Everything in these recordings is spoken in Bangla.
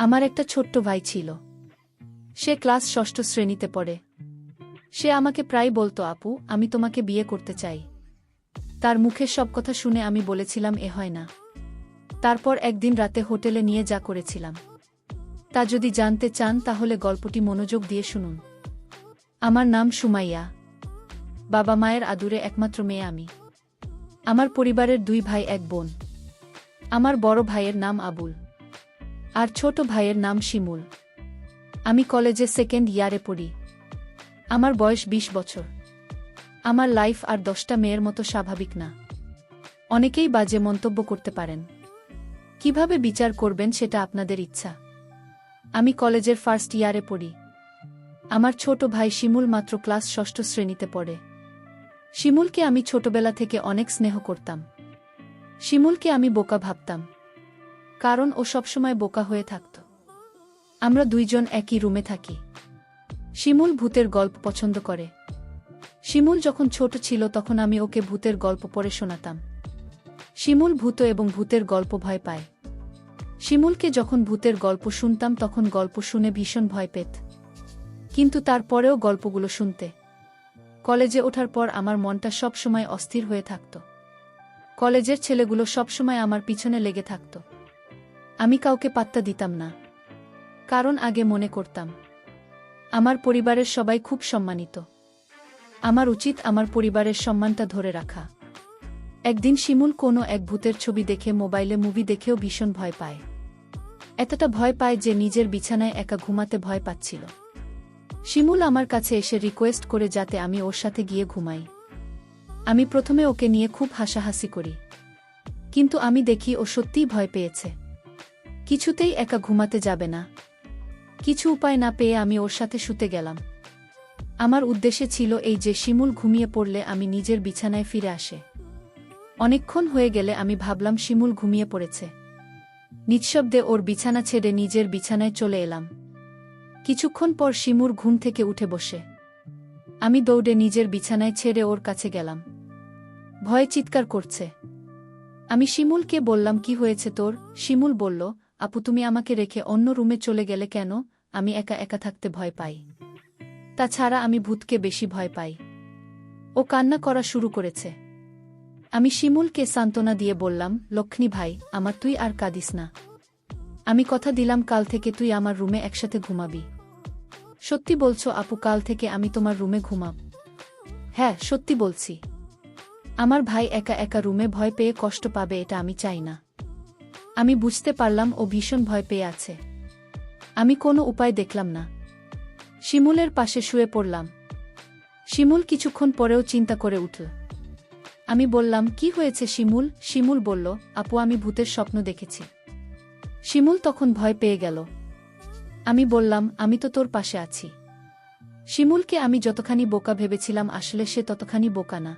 আমার একটা ছোট্ট ভাই ছিল। সে ক্লাস ষষ্ঠ শ্রেণীতে পড়ে। সে আমাকে প্রায় বলতো, আপু, আমি তোমাকে বিয়ে করতে চাই। তার মুখের সব কথা শুনে আমি বলেছিলাম, এ হয় না। তারপর একদিন রাতে হোটেলে নিয়ে যা করেছিলাম তা যদি জানতে চান তাহলে গল্পটি মনোযোগ দিয়ে শুনুন। আমার নাম সুমাইয়া। বাবা মায়ের আদুরে একমাত্র মেয়ে আমি। আমার পরিবারের 2 ভাই 1 বোন। আমার বড় ভাইয়ের নাম আবুল আর ছোট ভাইয়ের নাম শিমুল। আমি কলেজে 2nd ইয়ারে পড়ি। আমার বয়স 20 বছর। আমার লাইফ আর 10টা মেয়ের মতো স্বাভাবিক না। অনেকেই বাজে মন্তব্য করতে পারেন। কিভাবে বিচার করবেন সেটা আপনাদের ইচ্ছা। আমি কলেজের 1st ইয়ারে পড়ি। আমার ছোট ভাই শিমুল মাত্র ক্লাস 6ষ্ঠ শ্রেণীতে পড়ে। শিমুলকে আমি ছোটবেলা থেকে অনেক স্নেহ করতাম। শিমুলকে আমি বোকা ভাবতাম, কারণ ও সবসময় বোকা হয়ে থাকত। আমরা 2 জন একই রুমে থাকি। শিমুল ভূতের গল্প পছন্দ করে। শিমুল যখন ছোট ছিল তখন আমি ওকে ভূতের গল্প পড়ে শোনাতাম। শিমুল ভূত এবং ভূতের গল্প ভয় পায়। শিমুলকে যখন ভূতের গল্প শুনতাম তখন গল্প শুনে ভীষণ ভয় পেত, কিন্তু তারপরেও গল্পগুলো শুনতে। কলেজে ওঠার পর আমার মনটা সব সময় অস্থির হয়ে থাকত। কলেজের ছেলেগুলো সবসময় আমার পিছনে লেগে থাকত। আমি কাউকে পাত্তা দিতাম না, কারণ আগে মনে করতাম আমার পরিবারের সবাই খুব সম্মানিত। আমার উচিত আমার পরিবারের সম্মানটা ধরে রাখা। একদিন শিমুল কোনো এক ভূতের ছবি দেখে মোবাইলে মুভি দেখেও ভীষণ ভয় পায়। এতটা ভয় পায় যে নিজের বিছানায় একা ঘুমাতে ভয় পাচ্ছিল। শিমুল আমার কাছে এসে রিকোয়েস্ট করে যাতে আমি ওর সাথে গিয়ে ঘুমাই। আমি প্রথমে ওকে নিয়ে খুব হাসাহাসি করি, কিন্তু আমি দেখি ও সত্যিই ভয় পেয়েছে। কিছুতেই একা ঘুমাতে যাবে না। কিছু উপায় না পেয়ে আমি ওর সাথে শুতে গেলাম। আমার উদ্দেশ্য ছিল এই যে শিমুল ঘুমিয়ে পড়লে আমি নিজের বিছানায় ফিরে আসে। অনেকক্ষণ হয়ে গেলে আমি ভাবলাম শিমুল ঘুমিয়ে পড়েছে। নিঃশব্দে ওর বিছানা ছেড়ে নিজের বিছানায় চলে এলাম। কিছুক্ষণ পর শিমুল ঘুম থেকে উঠে বসে। আমি দৌড়ে নিজের বিছানায় ছেড়ে ওর কাছে গেলাম। ভয়ে চিৎকার করছে। আমি শিমুলকে বললাম, কি হয়েছে তোর? শিমুল বলল, আপু, তুমি আমাকে রেখে অন্য রুমে চলে গেলে কেন? আমি একা একা থাকতে ভয় পাই। তাছাড়া আমি ভূতকে বেশি ভয় পাই। ও কান্না করা শুরু করেছে। আমি শিমুলকে সান্ত্বনা দিয়ে বললাম, লক্ষ্মী ভাই আমার, তুই আর কাঁদিস না। আমি কথা দিলাম কাল থেকে তুই আমার রুমে একসাথে ঘুমাবি। সত্যি বলছো আপু, কাল থেকে আমি তোমার রুমে ঘুমাব? হ্যাঁ, সত্যি বলছি। আমার ভাই একা একা রুমে ভয় পেয়ে কষ্ট পাবে, এটা আমি চাই না। আমি বুঝতে পারলাম ও ভীষণ ভয় পেয়ে আছে। আমি কোনো উপায় দেখলাম না। শিমুলের পাশে শুয়ে পড়লাম। শিমুল কিছুক্ষণ পরেও চিন্তা করে উঠল। আমি বললাম, কি হয়েছে শিমুল? শিমুল বলল, আপু, আমি ভূতের স্বপ্ন দেখেছি। শিমুল তখন ভয় পেয়ে গেল। আমি বললাম, আমি তো তোর পাশে আছি। শিমুলকে আমি যতখানি বোকা ভেবেছিলাম আসলে সে ততখানি বোকা না।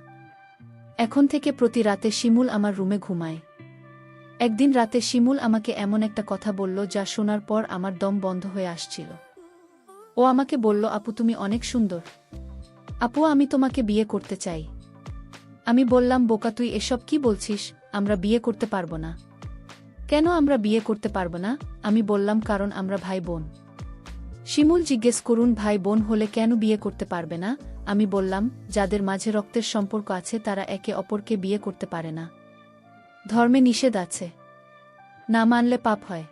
এখন থেকে প্রতি রাতে শিমুল আমার রুমে ঘুমায়। একদিন রাতে শিমুল আমাকে এমন একটা কথা বলল যা শোনার পর আমার দম বন্ধ হয়ে আসছিল। ও আমাকে বলল, আপু, তুমি অনেক সুন্দর। আপু, আমি তোমাকে বিয়ে করতে চাই। আমি বললাম, বোকা তুই এসব কি বলছিস? আমরা বিয়ে করতে পারবো না। কেন আমরা বিয়ে করতে পারবো না? আমি বললাম, কারণ আমরা ভাই বোন। শিমুল জিজ্ঞেস করুন, ভাই বোন হলে কেন বিয়ে করতে পারবে না? আমি বললাম, যাদের মাঝে রক্তের সম্পর্ক আছে তারা একে অপরকে বিয়ে করতে পারে না। ধর্মে নিষেধ আছে, না মানলে পাপ হয়।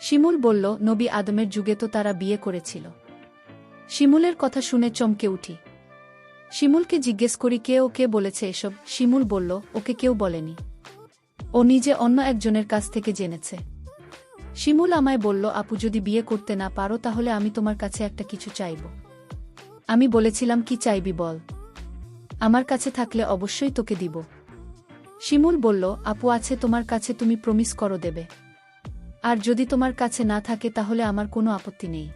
শিমুল বলল, নবী আদমের যুগে তো তারা বিয়ে করেছিল। শিমুলের কথা শুনে চমকে উঠি। শিমুলকে জিজ্ঞেস করি, কে বলেছে এসব? শিমুল বলল, ওকে কেউ বলেনি। ও নিজে অন্য একজনের কাছ থেকে জেনেছে। শিমুল আমায় বলল, আপু, যদি বিয়ে করতে না পারো তাহলে আমি তোমার কাছে একটা কিছু চাইব। আমি বলেছিলাম, কি চাইবি বল? আমার কাছে থাকলে অবশ্যই তোকে দিব। শিমুল বলল, আপু, আছে তোমার কাছে, তুমি প্রমিস করো দেবে। আর যদি তোমার কাছে না থাকে তাহলে আমার কোনো আপত্তি নেই।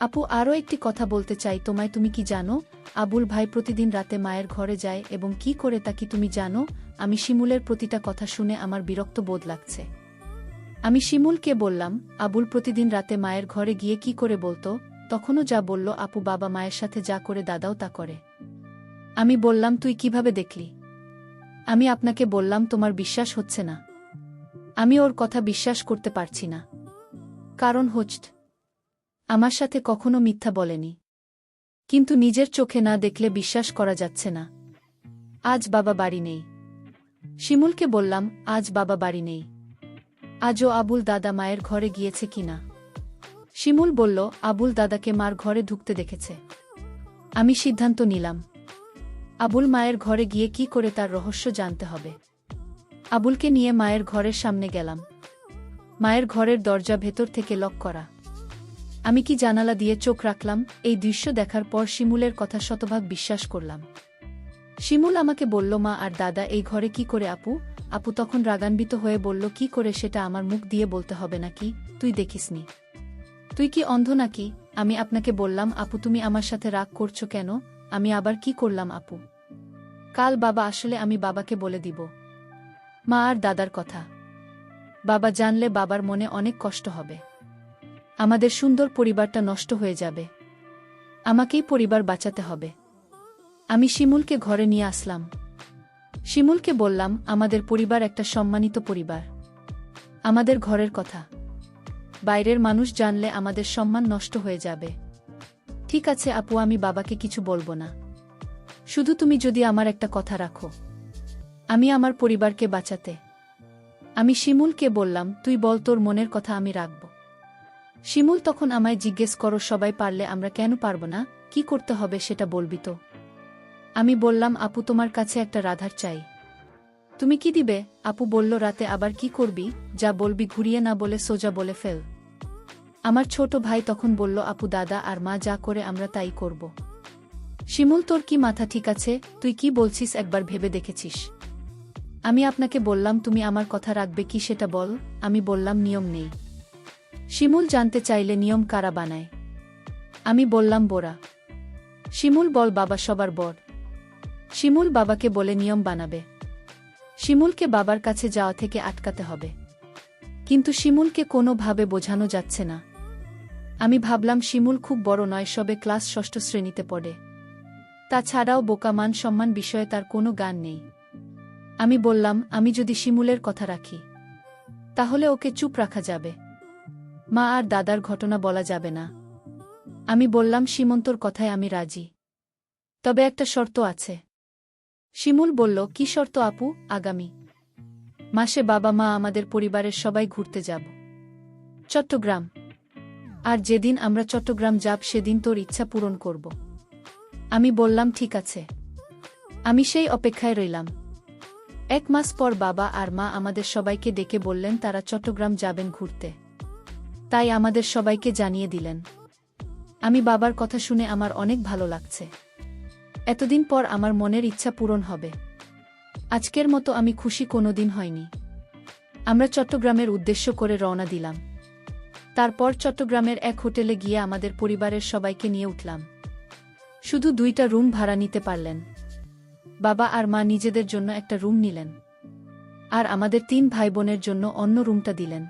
আপু, আরও একটি কথা বলতে চাই তোমায়। তুমি কি জানো আবুল ভাই প্রতিদিন রাতে মায়ের ঘরে যায় এবং কি করে তা কি তুমি জানো? আমি শিমুলের প্রতিটা কথা শুনে আমার বিরক্ত বোধ লাগছে। আমি শিমুলকে বললাম, আবুল প্রতিদিন রাতে মায়ের ঘরে গিয়ে কি করে বলতো? তখনও যা বলল আপু, বাবা মায়ের সাথে যা করে দাদাও তা করে। আমি বললাম, তুই কিভাবে দেখলি? আমি আপনাকে বললাম, তোমার বিশ্বাস হচ্ছে না। আমি ওর কথা বিশ্বাস করতে পারছি না। কারণ আমার সাথে কখনো মিথ্যা বলেনি। কিন্তু নিজের চোখে না দেখলে বিশ্বাস করা যাচ্ছে না। আজ বাবা বাড়ি নেই। শিমুলকে বললাম, আজ বাবা বাড়ি নেই। আজও আবুল দাদা মায়ের ঘরে গিয়েছে কিনা। শিমুল বলল, আবুল দাদাকে মার ঘরে ঢুকতে দেখেছে। আমি সিদ্ধান্ত নিলাম, আবুল মায়ের ঘরে গিয়ে কি করে তার রহস্য জানতে হবে। আবুলকে নিয়ে মায়ের ঘরের সামনে গেলাম। মায়ের ঘরের দরজা ভেতর থেকে লক করা। আমি কি জানালা দিয়ে চোখ রাখলাম। এই দৃশ্য দেখার পর শিমুলের কথা শতভাগ বিশ্বাস করলাম। শিমুল আমাকে বলল, মা আর দাদা এই ঘরে কি করে। আপু তখন রাগান্বিত হয়ে বলল, কি করে সেটা আমার মুখ দিয়ে বলতে হবে নাকি? তুই দেখিসনি? তুই কি অন্ধ নাকি? আমি আপনাকে বললাম, আপু তুমি আমার সাথে রাগ করছো কেন? আমি আবার কি করলাম আপু? কাল বাবা আসলে আমি বাবাকে বলে দিব মা আর দাদার কথা। বাবা জানলে বাবার মনে অনেক কষ্ট হবে। আমাদের সুন্দর পরিবারটা নষ্ট হয়ে যাবে। আমাকেই পরিবার বাঁচাতে হবে। আমি শিমুলকে ঘরে নিয়ে আসলাম। শিমুলকে বললাম, আমাদের পরিবার একটা সম্মানিত পরিবার। আমাদের ঘরের কথা বাইরের মানুষ জানলে আমাদের সম্মান নষ্ট হয়ে যাবে। ঠিক আছে আপু, আমি বাবাকে কিছু বলবো না। শুধু তুমি যদি আমার একটা কথা রাখো, আমি আমার পরিবারকে বাঁচাতে। আমি শিমুলকে বললাম, তুই বল তোর মনের কথা, আমি রাখব। শিমুল তখন আমায় জিজ্ঞেস করো, সবাই পারলে আমরা কেন পারব না? কি করতে হবে সেটা বলবি তো? আমি বললাম, আপু তোমার কাছে একটা রাধার চাই। তুমি কি দিবে? আপু বলল, রাতে আবার কি করবি? যা বলবি ঘুরিয়ে না বলে সোজা বলে ফেল। আমার ছোট ভাই তখন বলল, আপু দাদা আর মা যা করে আমরা তাই করব। শিমুল, তোর কি মাথা ঠিক আছে? তুই কি বলছিস একবার ভেবে দেখেছিস? আমি আপনাকে বললাম, তুমি আমার কথা রাখবে কি সেটা বল। আমি বললাম, নিয়ম নেই। শিমুল জানতে চাইলে নিয়ম কারা বানায়? আমি বললাম, বোরা। শিমুল, বল বাবা সবার বড়। শিমুল বাবাকে বলে নিয়ম বানাবে। শিমুলকে বাবার কাছে যাওয়া থেকে আটকাতে হবে। কিন্তু শিমুলকে কোনোভাবে বোঝানো যাচ্ছে না। আমি ভাবলাম, শিমুল খুব বড় নয়, সবে ক্লাস 6ষ্ঠ শ্রেণীতে পড়ে। তাছাড়াও বোকা, মান সম্মান বিষয়ে তার কোনো জ্ঞান নেই। আমি বললাম, আমি যদি শিমুলের কথা রাখি, তাহলে ওকে চুপ রাখা যাবে। মা আর দাদার ঘটনা বলা যাবে না। আমি বললাম, সীমন্তর কথায় আমি রাজি, তবে একটা শর্ত আছে। শিমুল বলল, কি শর্ত আপু? আগামী মাসে বাবা মা আমাদের পরিবারের সবাই ঘুরতে যাব চট্টগ্রাম। আর যেদিন আমরা চট্টগ্রাম যাব সেদিন তোর ইচ্ছা পূরণ করব। আমি বললাম, ঠিক আছে। আমি সেই অপেক্ষায় রইলাম। 1 মাস পর বাবা আর মা আমাদের সবাইকে ডেকে বললেন তারা চট্টগ্রাম যাবেন ঘুরতে। তাই আমাদের সবাইকে জানিয়ে দিলেন। আমি বাবার কথা শুনে আমার অনেক ভালো লাগছে। এতদিন পর আমার মনের ইচ্ছা পূরণ হবে। আজকের মতো আমি খুশি কোনোদিন হয়নি। আমরা চট্টগ্রামের উদ্দেশ্য করে রওনা দিলাম। তারপর চট্টগ্রামের এক হোটেলে গিয়ে আমাদের পরিবারের সবাইকে নিয়ে উঠলাম। শুধু 2টা রুম ভাড়া নিতে পারলেন। বাবা আর মা নিজেদের জন্য একটা রুম নিলেন, আর আমাদের 3 ভাই বোনের জন্য অন্য রুমটা দিলেন।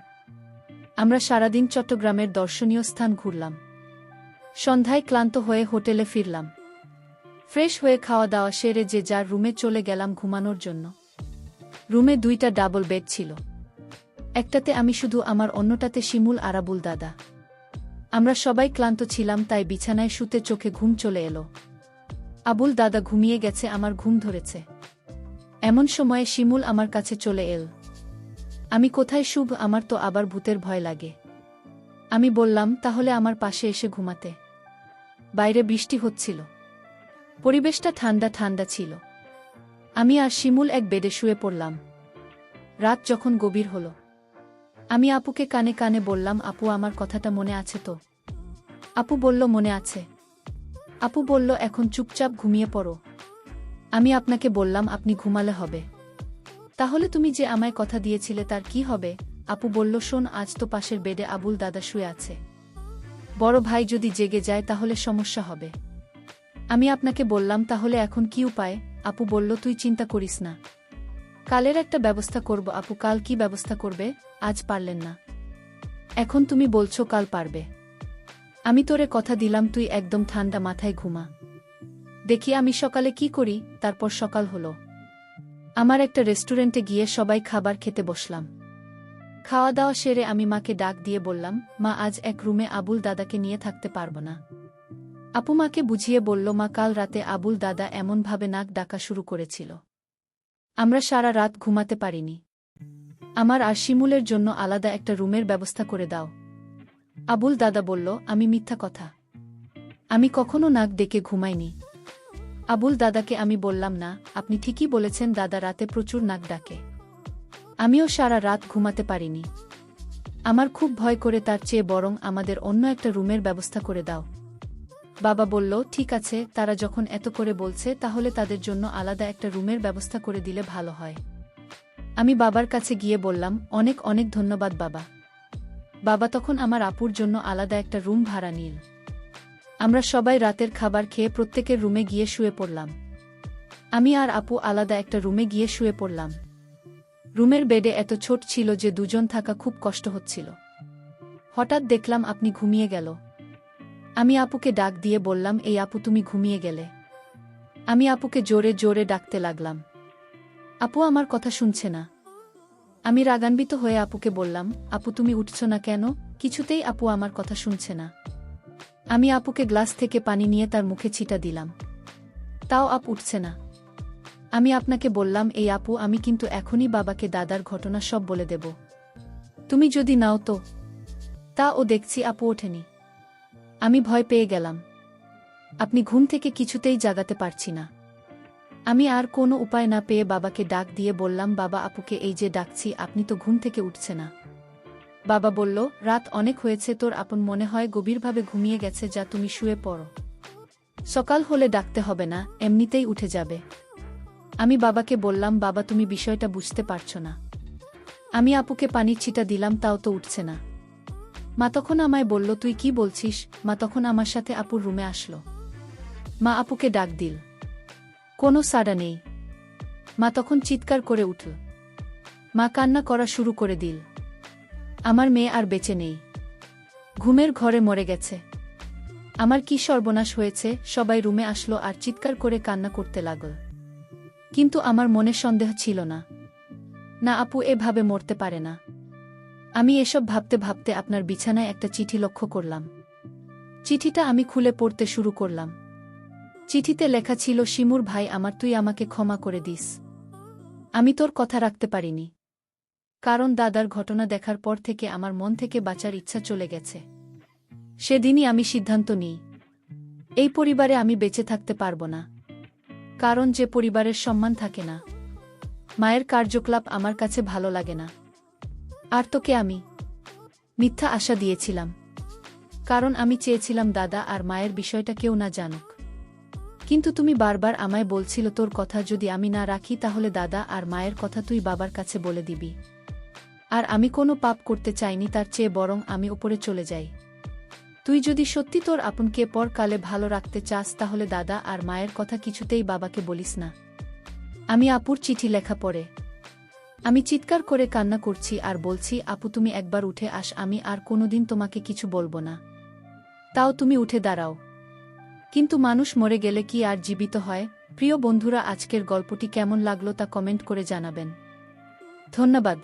আমরা সারাদিন চট্টগ্রামের দর্শনীয় স্থান ঘুরলাম। সন্ধ্যায় ক্লান্ত হয়ে হোটেলে ফিরলাম। ফ্রেশ হয়ে খাওয়া দাওয়া সেরে যে যার রুমে চলে গেলাম ঘুমানোর জন্য। রুমে 2টা ডাবল বেড ছিল। একটাতে আমি শুধু, আমার অন্যটাতে শিমুল আর আবুল দাদা। আমরা সবাই ক্লান্ত ছিলাম, তাই বিছানায় শুতে চোখে ঘুম চলে এলো। আবুল দাদা ঘুমিয়ে গেছে, আমার ঘুম ধরেছে। এমন সময়ে শিমুল আমার কাছে চলে এল। আমি কোথায় শুভ, আমার তো আবার ভূতের ভয় লাগে। আমি বললাম, তাহলে আমার পাশে এসে ঘুমাতে। বাইরে বৃষ্টি হচ্ছিল। পরিবেশটা ঠান্ডা ঠান্ডা ছিল। আমি আর শিমুল এক বেডে শুয়ে পড়লাম। রাত যখন গভীর হলো, আমি আপুকে কানে কানে বললাম, আপু আমার কথাটা মনে আছে তো? আপু বলল, মনে আছে। আপু বলল, এখন চুপচাপ ঘুমিয়ে পড়ো। আমি আপনাকে বললাম, আপনি ঘুমালে হবে। তাহলে তুমি যে আমায় কথা দিয়েছিলে তার কি হবে? আপু বলল, শোন, আজ তো পাশের বেডে আবুল দাদা শুয়ে আছে। বড় ভাই যদি জেগে যায় তাহলে সমস্যা হবে। আমি আপনাকে বললাম, তাহলে এখন কি উপায়? আপু বলল, তুই চিন্তা করিস না, কালের একটা ব্যবস্থা করব। আপু, কাল কি ব্যবস্থা করবে? আজ পারলেন না, এখন তুমি বলছো কাল পারবে। আমি তোরে কথা দিলাম, তুই একদম ঠান্ডা মাথায় ঘুমা। দেখি আমি সকালে কি করি। তারপর সকাল হলো। আমার একটা রেস্টুরেন্টে গিয়ে সবাই খাবার খেতে বসলাম। খাওয়া দাওয়া সেরে আমি মাকে ডাক দিয়ে বললাম, মা আজ এক রুমে আবুল দাদাকে নিয়ে থাকতে পারব না। আপু মাকে বুঝিয়ে বলল, মা কাল রাতে আবুল দাদা এমনভাবে নাক ডাকা শুরু করেছিল, আমরা সারা রাত ঘুমাতে পারিনি। আমার আর শিমুলের জন্য আলাদা একটা রুমের ব্যবস্থা করে দাও। আবুল দাদা বলল, আমি মিথ্যা কথা, আমি কখনো নাক ডেকে ঘুমাইনি। আবুল দাদাকে আমি বললাম, না আপনি ঠিকই বলেছেন, দাদা রাতে প্রচুর নাক ডাকে, আমিও সারা রাত ঘুমাতে পারিনি। আমার খুব ভয় করে, তার চেয়ে বরং আমাদের অন্য একটা রুমের ব্যবস্থা করে দাও। বাবা বলল, ঠিক আছে, তারা যখন এত করে বলছে তাহলে তাদের জন্য আলাদা একটা রুমের ব্যবস্থা করে দিলে ভালো হয়। আমি বাবার কাছে গিয়ে বললাম, অনেক অনেক ধন্যবাদ বাবা। বাবা তখন আমার আপুর জন্য আলাদা একটা রুম ভাড়া নিল। আমরা সবাই রাতের খাবার খেয়ে প্রত্যেকের রুমে গিয়ে শুয়ে পড়লাম। আমি আর আপু আলাদা একটা রুমে গিয়ে শুয়ে পড়লাম। রুমের বেডে এত ছোট ছিল যে দুজন থাকা খুব কষ্ট হচ্ছিল। হঠাৎ দেখলাম আপনি ঘুমিয়ে গেল। আমি আপুকে ডাক দিয়ে বললাম, এই আপু তুমি ঘুমিয়ে গেলে। আমি আপুকে জোরে জোরে ডাকতে লাগলাম। আপু আমার কথা শুনছে না। আমি রাগান্বিত হয়ে আপুকে বললাম, আপু তুমি উঠছ না কেন? কিছুতেই আপু আমার কথা শুনছে না। আমি আপুকে গ্লাস থেকে পানি নিয়ে তার মুখে ছিটা দিলাম, তাও আপু উঠছে না। আমি আপনাকে বললাম, এই আপু আমি কিন্তু এখনই বাবাকে দাদার ঘটনা সব বলে দেব, তুমি যদি নাও তো। তা ও দেখছি আপু ওঠেনি। আমি ভয় পেয়ে গেলাম। আপনি ঘুম থেকে কিছুতেই জাগাতে পারছি না। আমি আর কোনো উপায় না পেয়ে বাবাকে ডাক দিয়ে বললাম, বাবা আপুকে এই যে ডাকছি, আপনি তো ঘুম থেকে উঠছে না। বাবা বলল, রাত অনেক হয়েছে, তোর আপন মনে হয় গভীরভাবে ঘুমিয়ে গেছে, যা তুমি শুয়ে পড়ো, সকাল হলে ডাকতে হবে না, এমনিতেই উঠে যাবে। আমি বাবাকে বললাম, বাবা তুমি বিষয়টা বুঝতে পারছো না। আমি আপুকে পানির ছিটা দিলাম, তাও তো উঠছে না। মা তখন আমায় বলল, তুই কি বলছিস? মা তখন আমার সাথে আপুর রুমে আসলো। মা আপুকে ডাক দিল, কোনো সাড়া নেই। মা তখন চিৎকার করে উঠল। মা কান্না করা শুরু করে দিল, আমার মেয়ে আর বেঁচে নেই, ঘুমের ঘরে মরে গেছে। আমার কি সর্বনাশ হয়েছে। সবাই রুমে আসলো আর চিৎকার করে কান্না করতে লাগল। কিন্তু আমার মনে সন্দেহ ছিল না, না আপু এভাবে মরতে পারে না। আমি এসব ভাবতে ভাবতে আপনার বিছানায় একটা চিঠি লক্ষ্য করলাম। চিঠিটা আমি খুলে পড়তে শুরু করলাম। চিঠিতে লেখা ছিল, শিমুর ভাই আমার, তুই আমাকে ক্ষমা করে দিস। আমি তোর কথা রাখতে পারিনি, কারণ দাদার ঘটনা দেখার পর থেকে আমার মন থেকে বাঁচার ইচ্ছা চলে গেছে। সেদিনই আমি সিদ্ধান্ত নিই, এই পরিবারে আমি বেঁচে থাকতে পারবো না, কারণ যে পরিবারের সম্মান থাকে না, মায়ের কার্যকলাপ আমার কাছে ভালো লাগে না। আর তোকে আমি মিথ্যা আশা দিয়েছিলাম, কারণ আমি চেয়েছিলাম দাদা আর মায়ের বিষয়টা কেউ না জানুক। কিন্তু তুমি বারবার আমায় বলছিল, তোর কথা যদি আমি না রাখি তাহলে দাদা আর মায়ের কথা তুই বাবার কাছে বলে দিবি। আর আমি কোনো পাপ করতে চাইনি, তার চেয়ে বরং আমি ওপরে চলে যাই। তুই যদি সত্যি তোর আপনকে পরকালে ভালো রাখতে চাস তাহলে দাদা আর মায়ের কথা কিছুতেই বাবাকে বলিস না। আমি আপুর চিঠি লেখা পড়ে আমি চিৎকার করে কান্না করছি আর বলছি, আপু তুমি একবার উঠে আস, আমি আর কোনোদিন তোমাকে কিছু বলবো না। তাও তুমি উঠে দাঁড়াও। কিন্তু মানুষ মরে গেলে কি আর জীবিত হয়? প্রিয় বন্ধুরা, আজকের গল্পটি কেমন লাগলো তা কমেন্ট করে জানাবেন। ধন্যবাদ।